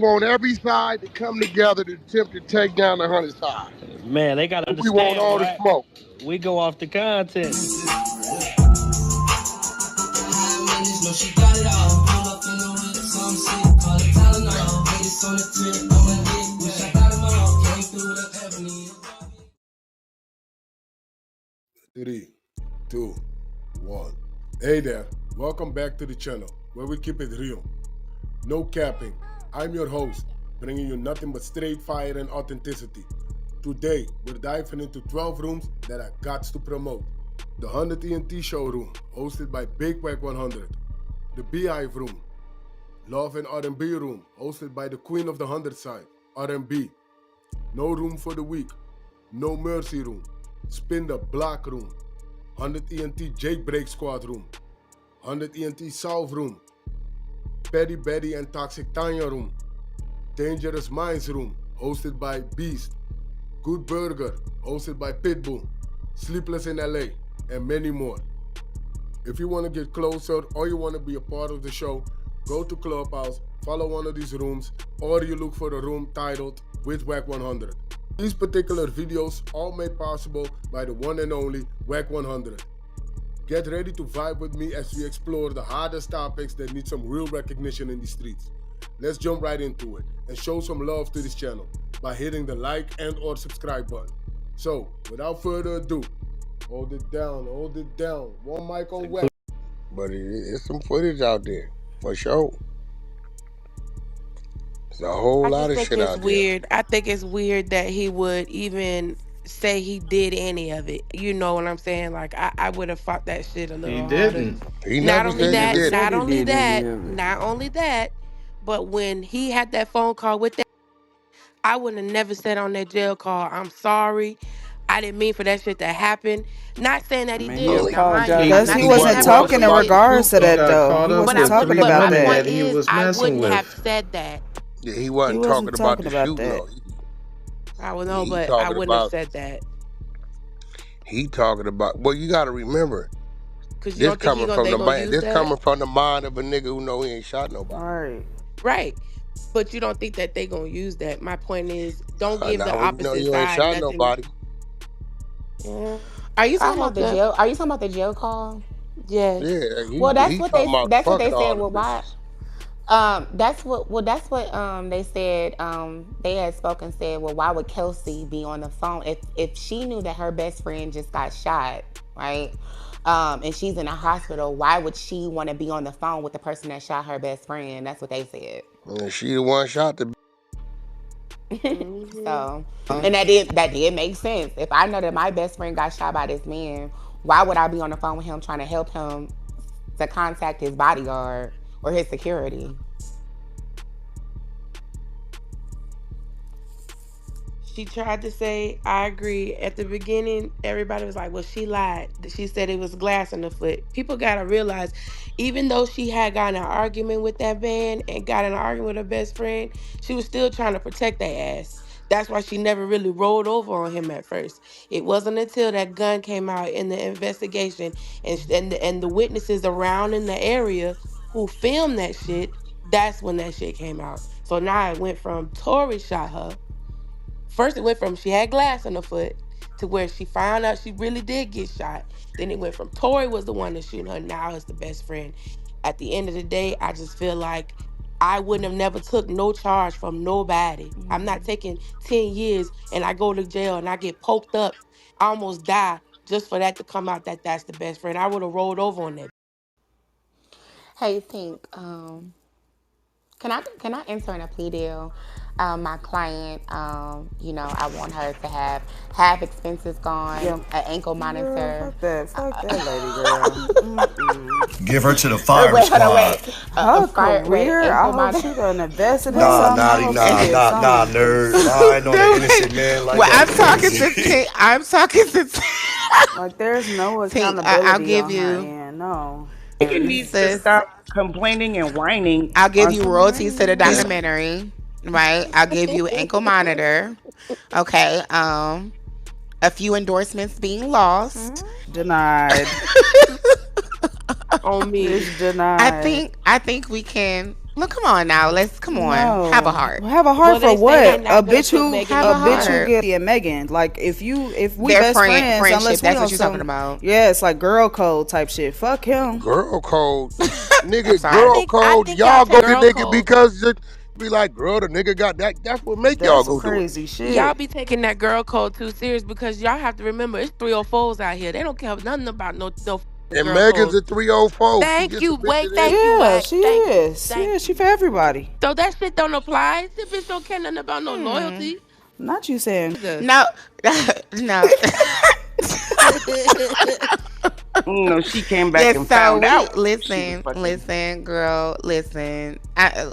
want every side to come together to attempt to take down the 100 side. Man, they gotta understand. We want all the smoke. We go off the content. Three, two, one. Hey there, welcome back to the channel where we keep it real. No capping. I'm your host, bringing you nothing but straight fire and authenticity. Today, we're diving into 12 rooms that I got to promote. The 100 ENT Showroom, hosted by Big Wack100. The Beehive Room. Love and R&B Room, hosted by the Queen of the 100 side, R&B. No Room for the Weak. No Mercy Room. Spin the Block Room, 100 ENT Jailbreak Squad Room, 100 ENT South Room, Petty Betty and Toxic Tanya Room, Dangerous Minds Room, hosted by Beast, Good Burger, hosted by Pitbull, Sleepless in LA, and many more. If you want to get closer or you want to be a part of the show, go to Clubhouse, follow one of these rooms, or you look for a room titled with Wack100. These particular videos all made possible by the one and only Wack100. Get ready to vibe with me as we explore the hardest topics that need some real recognition in the streets. Let's jump right into it and show some love to this channel by hitting the like and or subscribe button. So, without further ado, hold it down. One mic on Wack. But it's some footage out there, for sure. There's a whole lot of shit out there. I think it's weird that he would even say he did any of it. You know what I'm saying? Like, I would have fought that shit a little harder. Didn't. He never said he did. Not only that, but when he had that phone call with that, I wouldn't have never said on that jail call, I'm sorry. I didn't mean for that shit to happen. Not saying that he did. He apologized because he wasn't talking in regards to that, though. He wasn't talking about that. My point is, I wouldn't have said that. Yeah, he wasn't talking about the shoot, though. I would know, but I wouldn't have said that. He talking about, well, you got to remember, this coming from the mind. This coming from the mind of a nigga who know he ain't shot nobody. Right. But you don't think that they gonna use that. My point is, don't give the opposite you side ain't shot nothing. nobody. Yeah. Are you talking about the jail? Are you talking about the jail call? Yes. Yeah. Well, that's what they said. Well, why? That's what they said. They had spoken, said, well, why would Kelsey be on the phone if she knew that her best friend just got shot, right? And she's in a hospital, why would she want to be on the phone with the person that shot her best friend? That's what they said. And she the one shot the. So, and that did make sense. If I know that my best friend got shot by this man, why would I be on the phone with him trying to help him to contact his bodyguard or his security? She tried to say, I agree. At the beginning, everybody was like, well, she lied. She said it was glass in the foot. People got to realize, even though she had gotten an argument with that man and got in an argument with her best friend, she was still trying to protect their ass. That's why she never really rolled over on him at first. It wasn't until that gun came out in the investigation and the witnesses around in the area who filmed that shit, that's when that shit came out. So now it went from Tory shot her. First, it went from she had glass in her foot to where she found out she really did get shot. Then it went from Tory was the one that's shooting her. Now it's the best friend. At the end of the day, I just feel like I wouldn't have never took no charge from nobody. I'm not taking 10 years and I go to jail and I get poked up, I almost die just for that to come out that that's the best friend. I would have rolled over on that. Hey, Pink, can I enter in a plea deal? My client, you know, I want her to have expenses gone, an ankle monitor. Fuck that lady, girl. Give her to the fire squad. Her career, I hope she done invested in Nah, something. nerd. I know the innocent man like well, that. I'm talking to like, there's no accountability. I'll give on you. her end, no. You need to stop complaining and whining. I'll give you royalties to the documentary, right? I'll give you an ankle monitor. Okay. A few endorsements being lost. Denied. On me. It's denied. I think we can Look, come on now. Come on. Have a heart. Have a heart for what? A bitch who heart. get and Megan. Like if we Their best friends, friendship. unless we That's on what you're some talking about. yeah, it's like girl code type shit. Fuck him. Girl code, nigga. Sorry. Girl code. Y'all go to nigga code. because be like, girl, the nigga got that. That's what make y'all go do it. Crazy shit. Y'all be taking that girl code too serious because y'all have to remember it's 304s out here. They don't care nothing about no and girl Megan's codes. a 304. Thank you, Wake. Thank yeah, you, Wake. she is. Yeah, she for everybody. So that shit don't apply. This bitch don't care nothing about no loyalty. Not you saying. No, no. No, she came back and found out. Listen, girl, listen.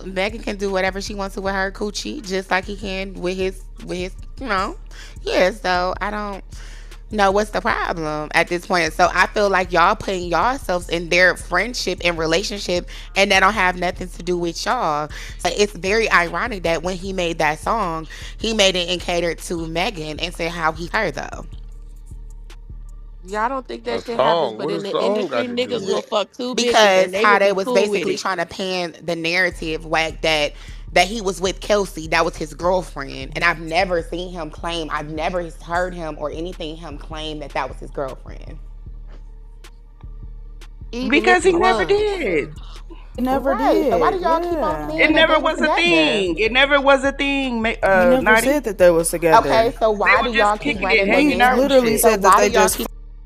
Megan can do whatever she wants to with her coochie, just like he can with his, Yeah, so I don't know what's the problem at this point. So I feel like y'all putting yourselves in their friendship and relationship, and that don't have nothing to do with y'all. So it's very ironic that when he made that song, he made it and catered to Megan and said how he her though. Y'all don't think that shit happens, but in the industry, niggas will fuck two bitches Because and they how will they be was cool with basically it. trying to pan the narrative, Wack, that he was with Kelsey, that was his girlfriend, and I've never seen him claim, I've never heard him or anything him claim that was his girlfriend. Because he never did. He never did. So why do y'all keep on saying it never was together? a thing. It never was a thing. He never said that they was together. Okay, so why do y'all keep running the narrative? Literally said that they just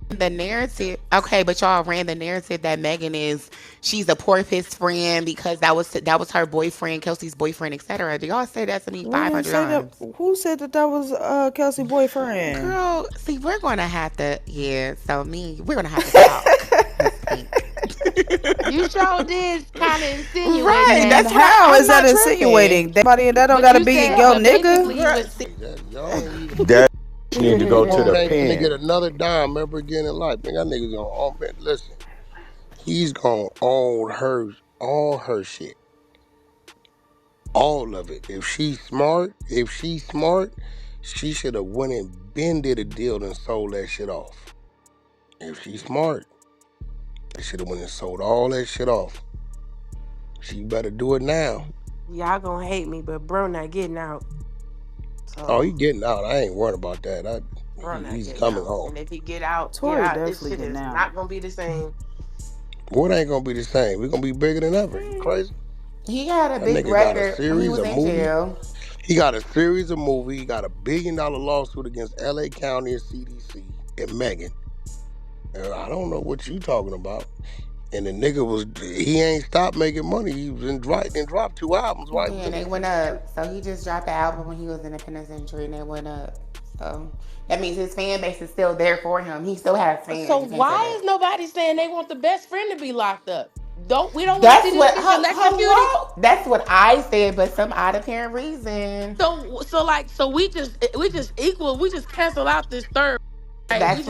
the narrative. Okay, but y'all ran the narrative that Megan she's a porpoise friend because that was her boyfriend, Kelsey's boyfriend, etc. Do y'all say that to me 500 times? Who said that was Kelsey's boyfriend? Girl, see, we're gonna have to. Yeah, so we're gonna have to talk. You sure did kind of insinuate. Right, that's how is that insinuating? That don't gotta be your nigga. That need to go to the pen. To get another dime ever again in life. Man, that nigga's gonna own. Listen, he's gonna own all her shit, all of it. If she's smart, she should have went and did a deal and sold that shit off. If she's smart, they should have went and sold all that shit off. She better do it now. Y'all gonna hate me, but bro not getting out. So, oh, he getting out. I ain't worried about that. He's coming home. And if he get out, Tory this shit is not gonna be the same. What ain't gonna be the same? We're gonna be bigger than ever. You crazy? He had a big record when he was in jail. He got a series of movies. He got a $1 billion lawsuit against LA County and CDC and Megan. I don't know what you talking about. And the nigga he ain't stopped making money. He was dropped 2 albums. Right? Yeah, and they went up. So he just dropped the album when he was in the penitentiary and they went up. So that means his fan base is still there for him. He still has fans. So why is nobody saying they want the best friend to be locked up? We don't want to see this bitch electrocuted? That's what I said, but some out apparent reason. So we just equal. We just cancel out this third. Right? That's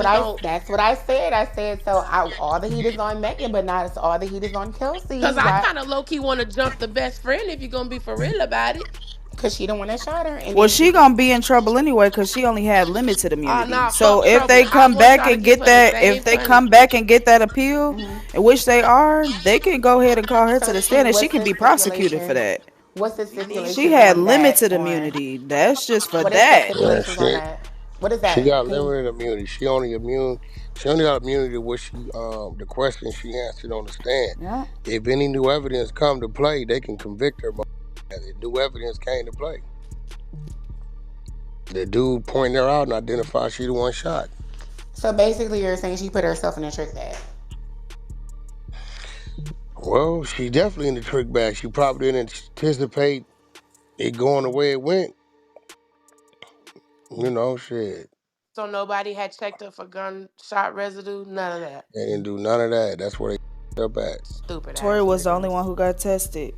what I said. I said so. All the heat is on Megan, but not all the heat is on Kelsey. Because I kind of low key want to jump the best friend if you're gonna be for real about it. Because she don't want to shot her. Well, she gonna be in trouble anyway because she only had limited immunity. So if they come back and get that, appeal, in which they are, they can go ahead and call her to the stand, and she can be prosecuted for that. What's the stipulation? She had limited immunity. That's just for that. What is that? She got limited immunity. She only got immunity to what the questions she answered on the stand. Yeah. If any new evidence come to play, they can convict her. If new evidence came to play, the dude pointed her out and identified she the one shot. So basically, you're saying she put herself in a trick bag. Well, she definitely in the trick bag. She probably didn't anticipate it going the way it went. Shit. So nobody had checked her for gunshot residue? None of that? They didn't do none of that. That's where they up at. Stupid. Tory was the only one who got tested.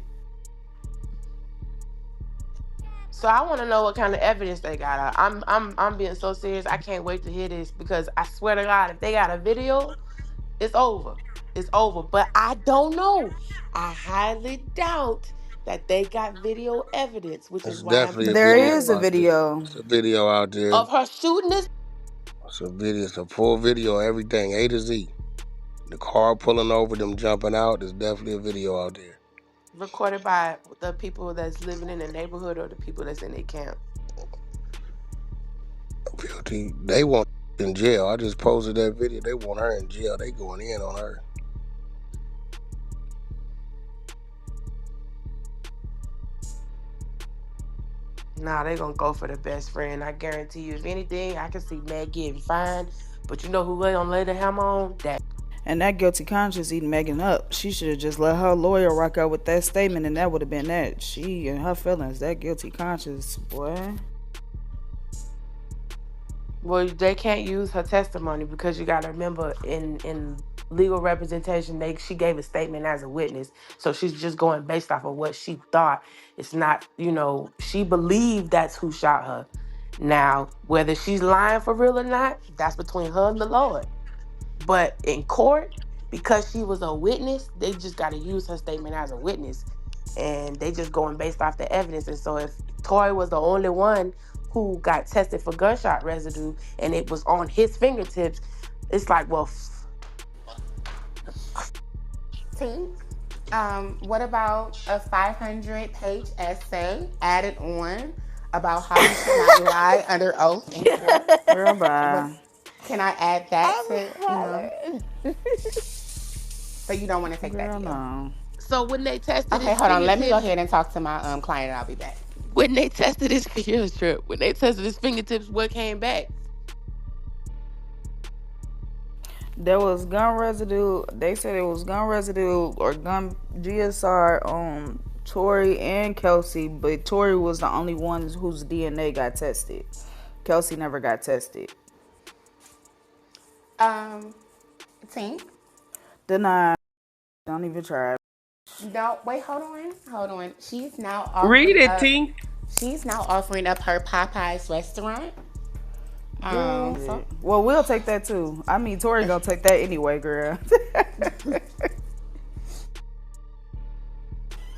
So I want to know what kind of evidence they got. I'm being so serious. I can't wait to hear this because I swear to God, if they got a video, it's over. It's over. But I don't know. I highly doubt that they got video evidence, which is why there is a video. It's a video out there of her shooting this. It's a video. It's a full video. Everything A to Z. The car pulling over, them jumping out. There's definitely a video out there. recorded by the people that's living in the neighborhood or the people that's in their camp? They want in jail. I just posted that video. They want her in jail. They going in on her. Nah, they gonna go for the best friend. I guarantee you. If anything, I can see Meg getting fined. But you know who they gonna lay the hammer on? That. And that guilty conscience eating Megan up. She should have just let her lawyer rock out with that statement, and that would have been that. She and her feelings, that guilty conscience, boy. Well, they can't use her testimony because you got to remember in legal representation, she gave a statement as a witness, so she's just going based off of what she thought. It's not, she believed that's who shot her. Now, whether she's lying for real or not, that's between her and the Lord. But in court, because she was a witness, they just got to use her statement as a witness, and they just going based off the evidence. And so if Tory was the only one who got tested for gunshot residue and it was on his fingertips, it's like, well. Tink, what about a 500-page essay added on about how you should not lie under oath in court? Girl, bye. Can I add that to, So you don't want to take that deal? No. So when they tested okay, hold on. Let me go ahead and talk to my client and I'll be back. When they tested his fingertips, what came back? There was gun residue. They said it was gun residue or gun GSR on Tory and Kelsey, but Tory was the only one whose DNA got tested. Kelsey never got tested. Tink? Denied. Don't even try. No, wait, hold on. She's now offering read it, Tink. She's now offering up her Popeyes restaurant. Well, we'll take that too. I mean, Tory gonna take that anyway, girl.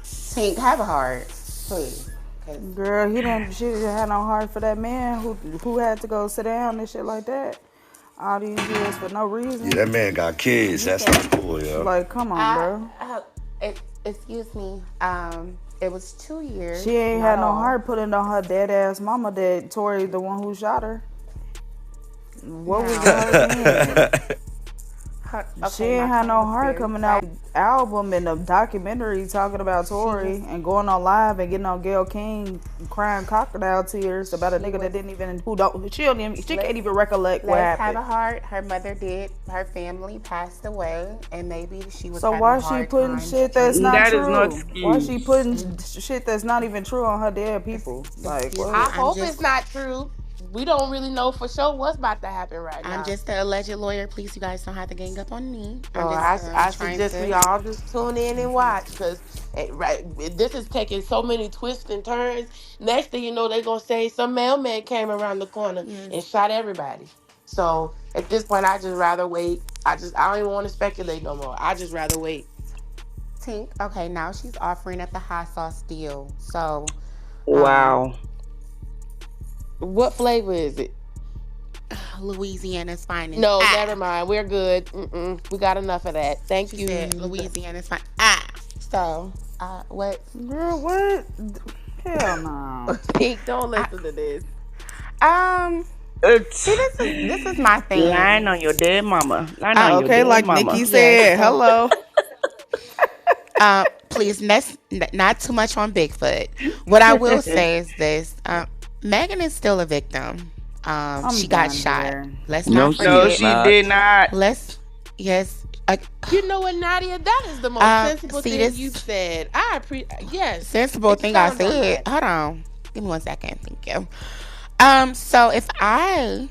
Tink, have a heart, please. Girl, she didn't have no heart for that man who had to go sit down and shit like that all these years for no reason. Yeah, that man got kids. That's not cool, yo. Like, come on, bro. Excuse me. It was 2 years. She ain't had no heart put into her dead ass mama that Tory the one who shot her. What was her She ain't had no heart coming out with album and a documentary talking about Tory and going on live and getting on Gayle King crying crocodile tears about a nigga that didn't even she can't even recollect what happened. Have a heart. Her mother did. Her family passed away, and maybe she was. So why she putting shit that's not true? That is no why she putting shit that's not even true on her dead people? Like, I hope it's not true. We don't really know for sure what's about to happen right now. I'm just the alleged lawyer. Please, you guys don't have to gang up on me. I suggest we all just tune in and watch, because this is taking so many twists and turns. Next thing you know, they're going to say some mailman came around the corner and shot everybody. So at this point, I just rather wait. I don't even want to speculate no more. I just rather wait. Tink, okay, now she's offering up the hot sauce deal. So, wow. What flavor is it? Louisiana's finest. No, never mind. We're good. We got enough of that. Thank you. Louisiana's fine. So, what? Girl, what? Hell no. Pink, don't listen to this. See, this is my thing. Lying on your dead mama. Okay, like Nikki said. Hello. Please, not too much on Bigfoot. What I will say is this. Megan is still a victim. She got shot. Let's not forget. No, she did not. Yes. You know what, Nadia? That is the most sensible thing you said. I appreciate. Yes, sensible thing I said. Hold on, give me 1 second. Thank you. So if I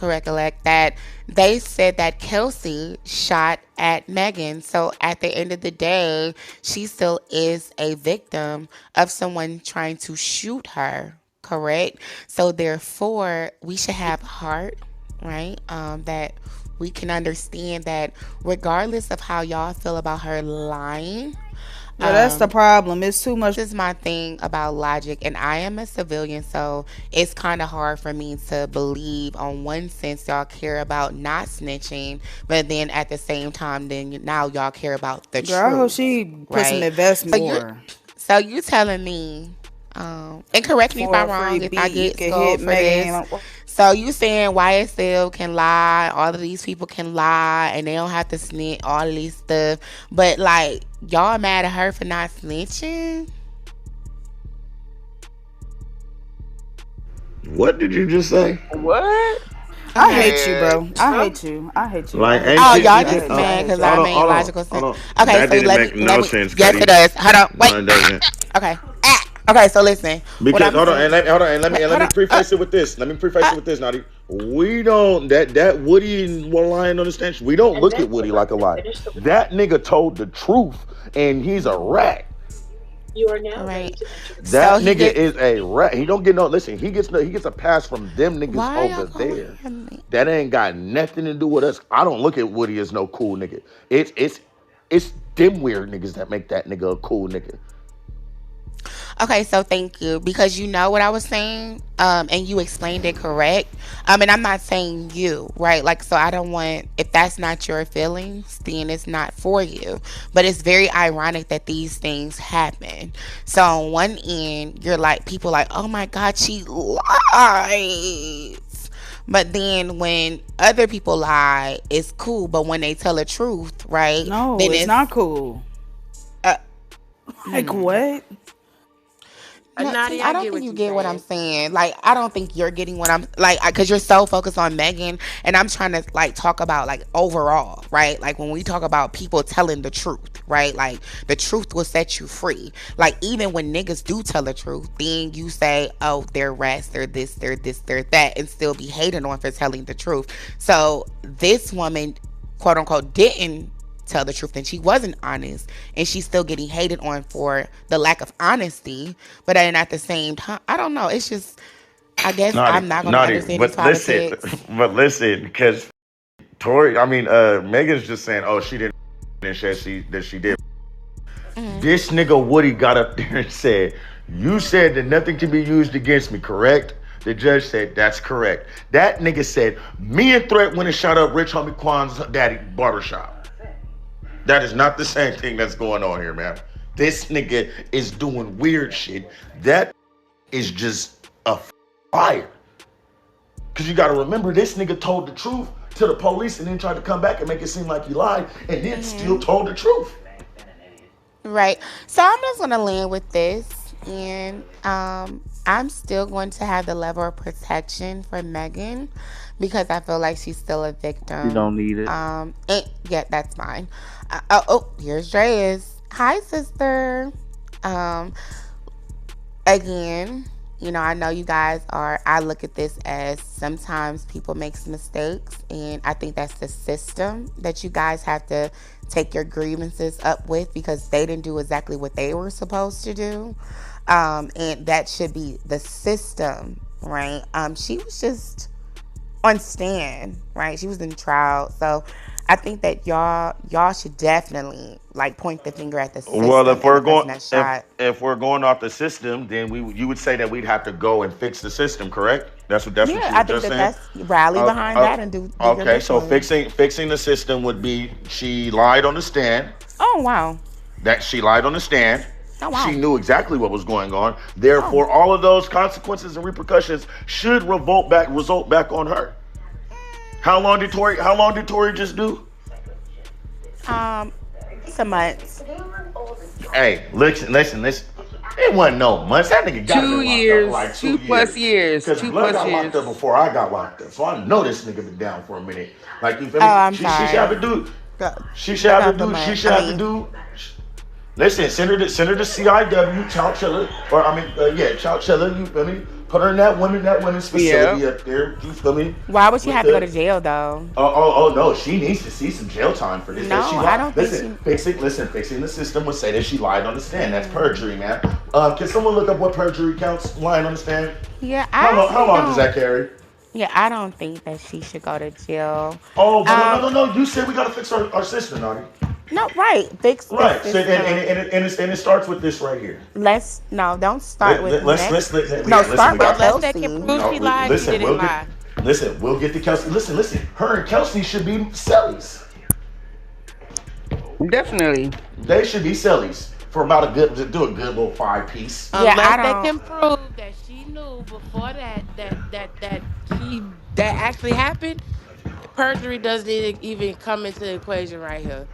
recollect that they said that Kelsey shot at Megan, so at the end of the day, she still is a victim of someone trying to shoot her. Correct. So therefore, we should have heart, right? That we can understand that regardless of how y'all feel about her lying, Yeah, that's the problem. It's too much. This is my thing about logic, and I am a civilian, so it's kind of hard for me to believe. On one sense, y'all care about not snitching, but then at the same time, then now y'all care about the Girl, I hope truth, she put some right? investment So you're, for so you telling me, and correct me if for I'm a free wrong, if I beat. You get can hit scolded for this. Megan. So you saying YSL can lie, all of these people can lie, and they don't have to snitch, all of these stuff, but like y'all mad at her for not snitching? What did you just say? What? I Okay. hate you, bro. I hate you. I hate you. I Like, hate you. ain't Oh, I you? hate y'all you. You I just just hate you. I mad hate because you. I I hold on, hate made you. hold on, logical hold sense. on. Okay, That so didn't make let no me. sense, Yes, it Cuddy. does. Hold on. Wait. No, it doesn't. Okay. Okay. So listen. What Because I'm hold on, saying. hold on, and Wait. let Hold me on. preface it with this. Let me preface it with this, Naughty. We don't that Woody and one lion on the stench. We don't look at Woody like a liar. That nigga told the truth, and he's a rat. All right. So That he nigga gets. is a rat. He don't get no. Listen, he gets a pass from them niggas Why are y'all over going there. at me? That ain't got nothing to do with us. I don't look at Woody as no cool nigga. It's them weird niggas that make that nigga a cool nigga. Okay, so thank you because you know what I was saying, and you explained it correct. And I'm not saying you, right? Like, so I don't want if that's not your feelings, then it's not for you. But it's very ironic that these things happen. So on one end, you're like people like, oh my God, she lies. But then when other people lie, it's cool. But when they tell the truth, right? No, Then it's it's not cool. uh, Like what? no, see, Nadia, I I don't get think what you you're get what I'm saying. saying. Like, I don't think you're getting what I'm like, because you're so focused on Megan, and I'm trying to like talk about like overall, right? Like when we talk about people telling the truth, right? Like the truth will set you free. Like even when niggas do tell the truth, then you say, oh, they're rats, they're this, they're this, they're that, and still be hated on for telling the truth. So this woman, quote unquote, didn't tell the truth and she wasn't honest and she's still getting hated on for the lack of honesty, but then at the same time I don't know, it's just I guess Naughty, I'm not going to naughty. understand these politics. But listen, because Tory, I mean, Megan's just saying, oh, she didn't that she did. Mm-hmm. This nigga Woody got up there and said, "You said that nothing can be used against me, correct?" The judge said, "That's correct." That nigga said, "Me and Threat went and shot up Rich Homie Quan's daddy barbershop." That is not the same thing that's going on here, man. This nigga is doing weird shit. That is just a fire. Because you got to remember, this nigga told the truth to the police and then tried to come back and make it seem like he lied and then still Mm-hmm. told the truth. Right. So I'm just going to land with this, and I'm still going to have the level of protection for Megan because I feel like she's still a You victim. don't need it. Yeah, that's fine. Here's Dreas. Hi, sister. Um, Again, I know you guys are, I look at this as sometimes people make mistakes, and I think that's the system that you guys have to take your grievances up with because they didn't do exactly what they were supposed to do. And that should be the system, right? She was just on stand, right? She was in trial. So I think that y'all should definitely like point the finger at the Well, system and the person that shot. if we're going off the system, then you would say that we'd have to go and fix the system, correct? That's what Yeah, you were I think just that saying. that's rally Uh, behind uh, that and do your okay, so victimhood. fixing the system would be she lied on the stand. Oh wow. That she lied on the stand. Oh She wow. knew exactly what was going on. Oh. Therefore, all of those consequences and repercussions should result back on her. How long did Tory just do? Um, some months. Hey, listen. It wasn't no months. That nigga got Two been locked up for years, like 2 years. 2+ years, Cause two Blood plus got locked years. up before I got locked up. So I know this nigga been down for a minute. Like you feel Oh, me? I'm She should have sorry. to do. A, She should a have to couple do. She months. should have to do. Listen, send her to CIW, Chowchilla, or I mean, Chowchilla. You feel me? Put her in that women's Yeah. facility up there. You feel me? Why would she With have to go to the jail though? oh no, she needs to see some jail time for this. That No, she I lied. don't think she. Fixing the system would say that she lied on the stand. That's Mm, perjury, man. Can someone look up what perjury counts? Lying on the stand. yeah, I How actually long does don't. that carry? Yeah, I don't think that she should go to jail. Oh, but Um, no. You said we gotta fix our system, Naughty. No, right. Fix the Right. So system. and it starts with this right here. Don't start with Listen. start We with got Unless they can Kelsey. prove no. she lied, she Listen. didn't lie. We'll get to Kelsey. Listen. Her and Kelsey should be sellies. Definitely. They should be sellies for about a good 5-piece. Yeah, I Unless they don't. can prove that she knew before that actually happened, perjury doesn't even come into the equation right here.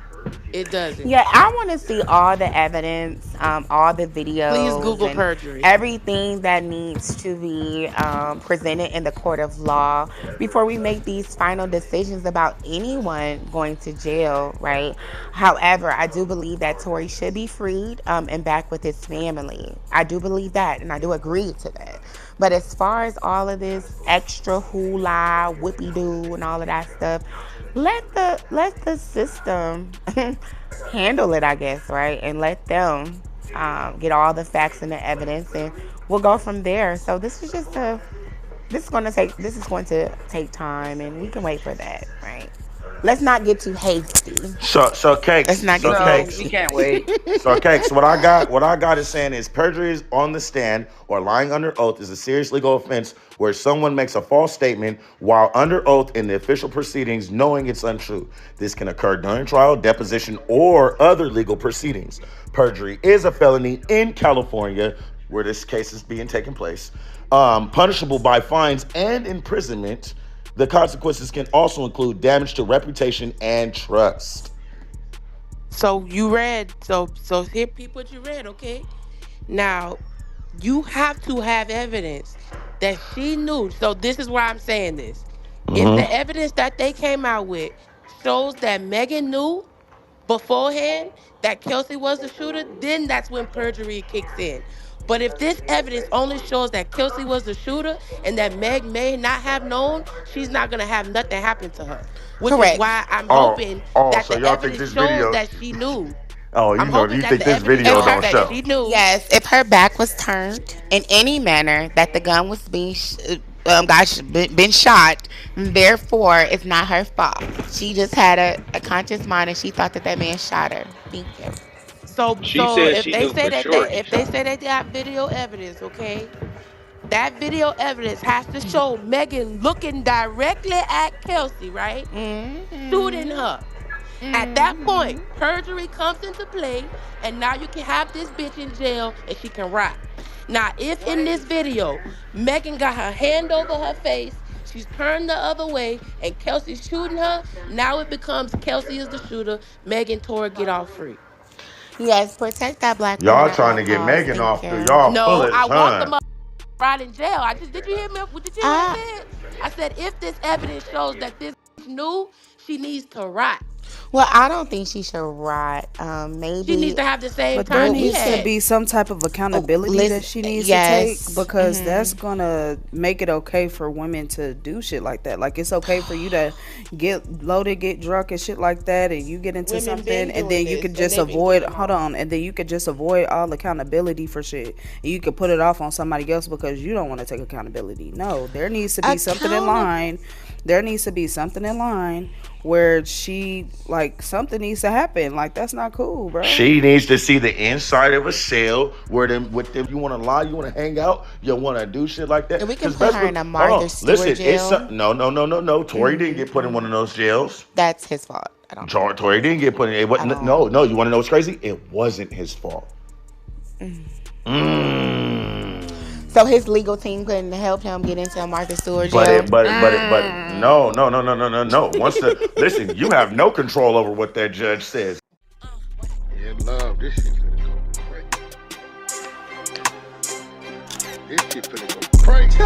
It doesn't. Yeah, I want to see all the evidence, all the Please videos, Google and perjury. everything that needs to be presented in the court of law before we make these final decisions about anyone going to jail, right? However, I do believe that Tory should be freed and back with his family. I do believe that, and I do agree to that. But as far as all of this extra hula, whoopie doo, and all of that stuff, let the system handle it, I guess, right? And let them get all the facts and the evidence, and we'll go from there. So this is going to take time, and we can wait for that, right? Let's not get too hasty. So Let's cakes. not get So too No, cakes. we hasty. can't wait. So cakes. What I got is saying is perjury is on the stand or lying under oath is a serious legal offense where someone makes a false statement while under oath in the official proceedings, knowing it's untrue. This can occur during trial, deposition, or other legal proceedings. Perjury is a felony in California, where this case is being taken place, punishable by fines and imprisonment. The consequences can also include damage to reputation and trust. So you read, so here, peep what you read, okay? Now you have to have evidence that she knew. So this is why I'm saying this. If the evidence that they came out with shows that Megan knew beforehand that Kelsey was the shooter, then that's when perjury kicks in. But if this evidence only shows that Kelsey was the shooter and that Meg may not have known, she's not gonna have nothing happen to her. Which is Correct. why I'm Oh, hoping oh, that so the y'all think evidence this shows video? that she knew. Oh, I'm hoping you that think the this evidence video If shows her, don't that show? she knew. yes, if her back was turned in any manner that the gun was been shot, therefore it's not her fault. She just had a conscious mind and she thought that man shot her. Thank you. She So said if she they knew say for that sure he they shot her. say they got video evidence, okay? That video evidence has to show Megan looking directly at Kelsey, right? Shooting Mm-hmm. her. At that point, Mm-hmm. perjury comes into play, and now you can have this bitch in jail and she can rot. Now, if in this video, Megan got her hand over her face, she's turned the other way, and Kelsey's shooting her, now it becomes Kelsey is the shooter, Megan Tory get off free. Yes, protect that black woman Y'all at all trying to get costs. Megan Thank off the you. y'all full No, of I want the son. mother right in jail. Did you hear me? Did you hear what Uh, I said? I said if this evidence shows that this bitch knew, she needs to rot. well, I don't think she should rot. She needs Maybe. to have the same But there time he needs to had. be some type of Oh, accountability that listen. she needs to take Yes. because that's gonna make it okay for women to do shit like that. Like it's okay for you to get loaded, get drunk and shit like that, and you get into Women been something, and doing then you this, could and just they've been avoid. getting Hold off. on, and then you could just avoid all accountability for shit, and you could put it off on somebody else because you don't want to take accountability. No, there needs to be something in Accountable. line. There needs to be something in line where something needs to happen. Like that's not cool, bro. She needs to see the inside of a cell where them with them. You want to lie, you want to hang out, you want to do shit like that. And we can Because put best her in hold a Martha on, Stewart listen, jail. no. Tory didn't get put in one of those jails. That's his fault. I don't think. Tory didn't get put in. It I wasn't. don't. No. You want to know what's crazy? It wasn't his fault. So his legal team couldn't help him get into a Martha Stewart But jail. it, but no. Listen, you have no control over what that judge says. Yeah, love, this shit finna go crazy. This shit finna go crazy.